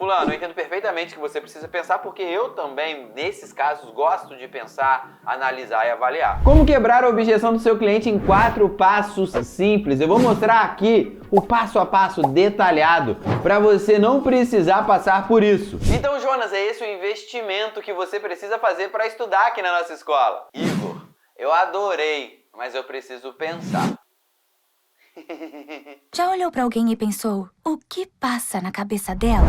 Fulano, eu entendo perfeitamente que você precisa pensar, porque eu também, nesses casos, gosto de pensar, analisar e avaliar. Como quebrar a objeção do seu cliente em 4 passos simples? Eu vou mostrar aqui o passo a passo detalhado para você não precisar passar por isso. Então, Jonas, é esse o investimento que você precisa fazer para estudar aqui na nossa escola. Igor, eu adorei, mas eu preciso pensar. Já olhou pra alguém e pensou, o que passa na cabeça dela?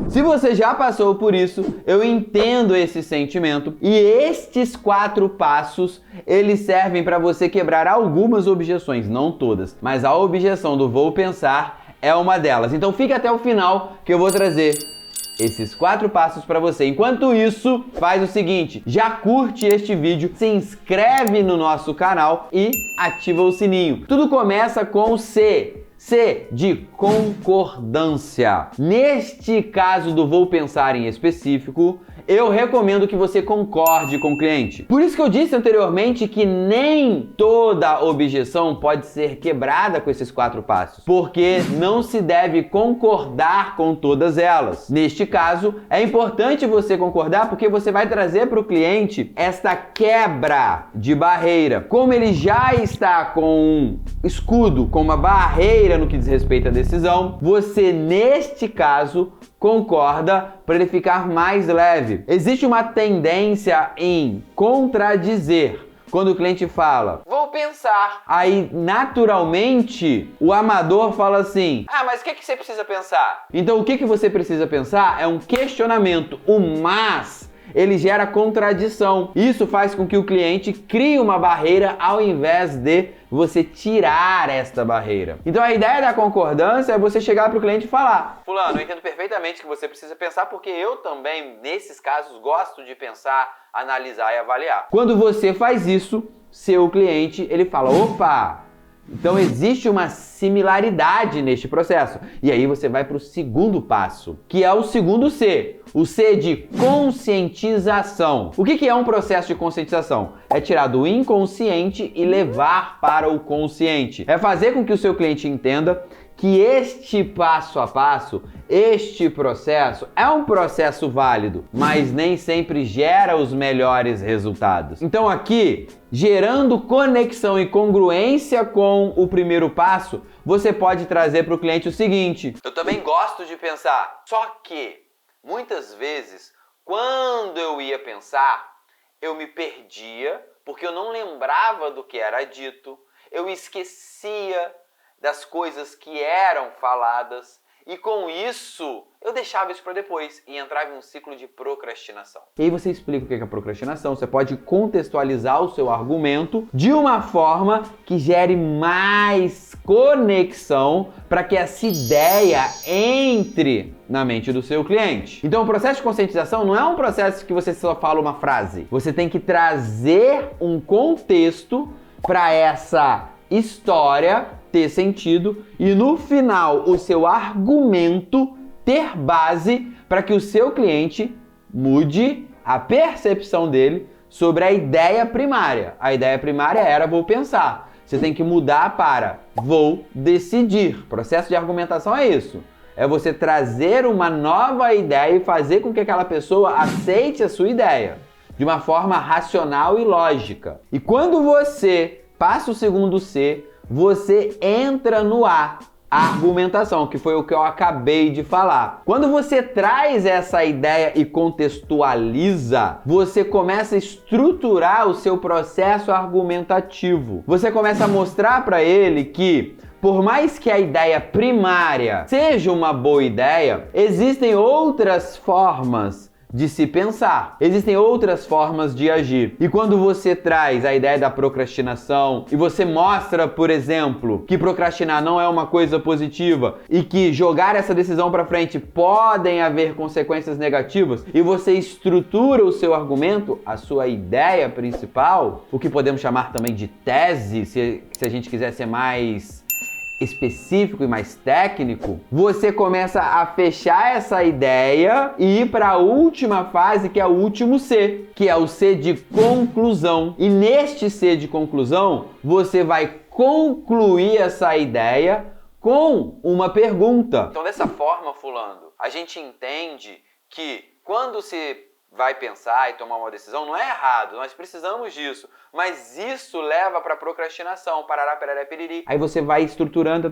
Se você já passou por isso, eu entendo esse sentimento e estes 4 passos, eles servem para você quebrar algumas objeções, não todas, mas a objeção do vou pensar é uma delas. Então fica até o final que eu vou trazer esses 4 passos para você. Enquanto isso, faz o seguinte, já curte este vídeo, se inscreve no nosso canal e ativa o sininho. Tudo começa com C. C de concordância. Neste caso do vou pensar em específico, eu recomendo que você concorde com o cliente. Por isso que eu disse anteriormente que nem toda objeção pode ser quebrada com esses 4 passos, porque não se deve concordar com todas elas. Neste caso, é importante você concordar porque você vai trazer para o cliente esta quebra de barreira. Como ele já está com um escudo, com uma barreira no que diz respeito à decisão, você, neste caso, concorda para ele ficar mais leve. Existe uma tendência em contradizer. Quando o cliente fala, vou pensar. Aí, naturalmente, o amador fala assim, mas o que você precisa pensar? Então, o que você precisa pensar é um questionamento. O mas, ele gera contradição. Isso faz com que o cliente crie uma barreira ao invés de você tirar esta barreira. Então a ideia da concordância é você chegar para o cliente e falar, fulano, eu entendo perfeitamente que você precisa pensar, porque eu também, nesses casos, gosto de pensar, analisar e avaliar. Quando você faz isso, seu cliente, ele fala, opa, então existe uma similaridade neste processo. E aí você vai para o segundo passo, que é o segundo C. O C de conscientização. O que é um processo de conscientização? É tirar do inconsciente e levar para o consciente. É fazer com que o seu cliente entenda que este passo a passo, este processo é um processo válido, mas nem sempre gera os melhores resultados. Então aqui, gerando conexão e congruência com o primeiro passo, você pode trazer para o cliente o seguinte, eu também gosto de pensar, só que muitas vezes, quando eu ia pensar, eu me perdia, porque eu não lembrava do que era dito, eu esquecia das coisas que eram faladas e com isso eu deixava isso para depois e entrava em um ciclo de procrastinação. E aí você explica o que é a procrastinação, você pode contextualizar o seu argumento de uma forma que gere mais conexão para que essa ideia entre na mente do seu cliente. Então o processo de conscientização não é um processo que você só fala uma frase, você tem que trazer um contexto para essa história ter sentido e no final o seu argumento ter base para que o seu cliente mude a percepção dele sobre a ideia primária. A ideia primária era vou pensar. Você tem que mudar para vou decidir. O processo de argumentação é isso. É você trazer uma nova ideia e fazer com que aquela pessoa aceite a sua ideia de uma forma racional e lógica. E quando você passa o segundo C, você entra no A, a argumentação, que foi o que eu acabei de falar. Quando você traz essa ideia e contextualiza, você começa a estruturar o seu processo argumentativo. Você começa a mostrar para ele que, por mais que a ideia primária seja uma boa ideia, existem outras formas de se pensar. Existem outras formas de agir. E quando você traz a ideia da procrastinação e você mostra, por exemplo, que procrastinar não é uma coisa positiva e que jogar essa decisão para frente podem haver consequências negativas e você estrutura o seu argumento, a sua ideia principal, o que podemos chamar também de tese, se a gente quiser ser mais específico e mais técnico, você começa a fechar essa ideia e ir para a última fase, que é o último C, que é o C de conclusão. E neste C de conclusão, você vai concluir essa ideia com uma pergunta. Então, dessa forma, fulano, a gente entende que quando se vai pensar e tomar uma decisão, não é errado, nós precisamos disso, mas isso leva para procrastinação, parará, perará, piriri. Aí você vai estruturando,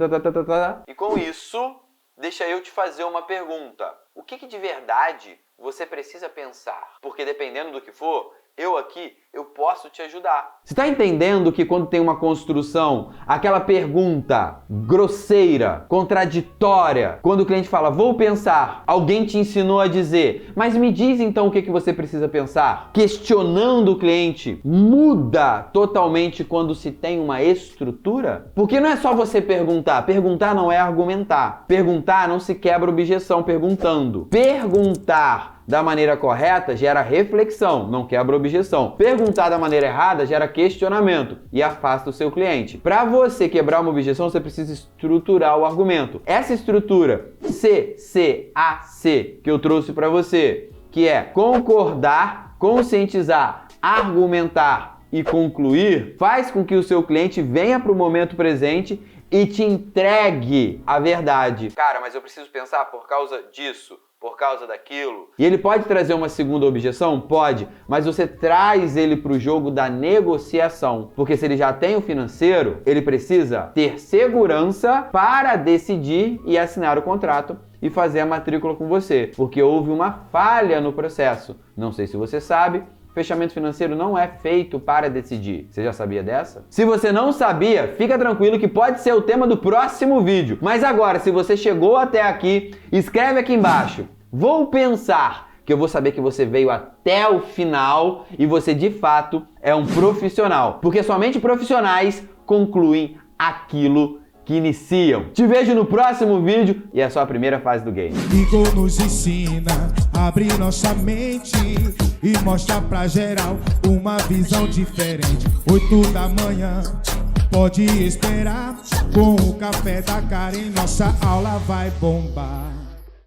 e com isso, deixa eu te fazer uma pergunta. O que de verdade você precisa pensar? Porque dependendo do que for, eu posso te ajudar. Você está entendendo que quando tem uma construção, aquela pergunta grosseira, contraditória, quando o cliente fala, vou pensar, alguém te ensinou a dizer, mas me diz então o que você precisa pensar? Questionando o cliente muda totalmente quando se tem uma estrutura? Porque não é só você perguntar. Perguntar não é argumentar. Perguntar não se quebra objeção perguntando. Perguntar da maneira correta gera reflexão, não quebra objeção. Perguntar da maneira errada gera questionamento e afasta o seu cliente. Para você quebrar uma objeção, você precisa estruturar o argumento. Essa estrutura CCAC que eu trouxe para você, que é concordar, conscientizar, argumentar e concluir, faz com que o seu cliente venha para o momento presente e te entregue a verdade. Cara, mas eu preciso pensar por causa disso, por causa daquilo. E ele pode trazer uma segunda objeção? Pode, mas você traz ele para o jogo da negociação. Porque se ele já tem o financeiro, ele precisa ter segurança para decidir e assinar o contrato e fazer a matrícula com você. Porque houve uma falha no processo. Não sei se você sabe, fechamento financeiro não é feito para decidir. Você já sabia dessa? Se você não sabia, fica tranquilo que pode ser o tema do próximo vídeo. Mas agora, se você chegou até aqui, escreve aqui embaixo. Vou pensar, que eu vou saber que você veio até o final e você de fato é um profissional. Porque somente profissionais concluem aquilo que iniciam. Te vejo no próximo vídeo e é só a primeira fase do game. Igor nos ensina a abrir nossa mente e mostra pra geral uma visão diferente. 8 da manhã, pode esperar, com o café da Karen nossa aula vai bombar.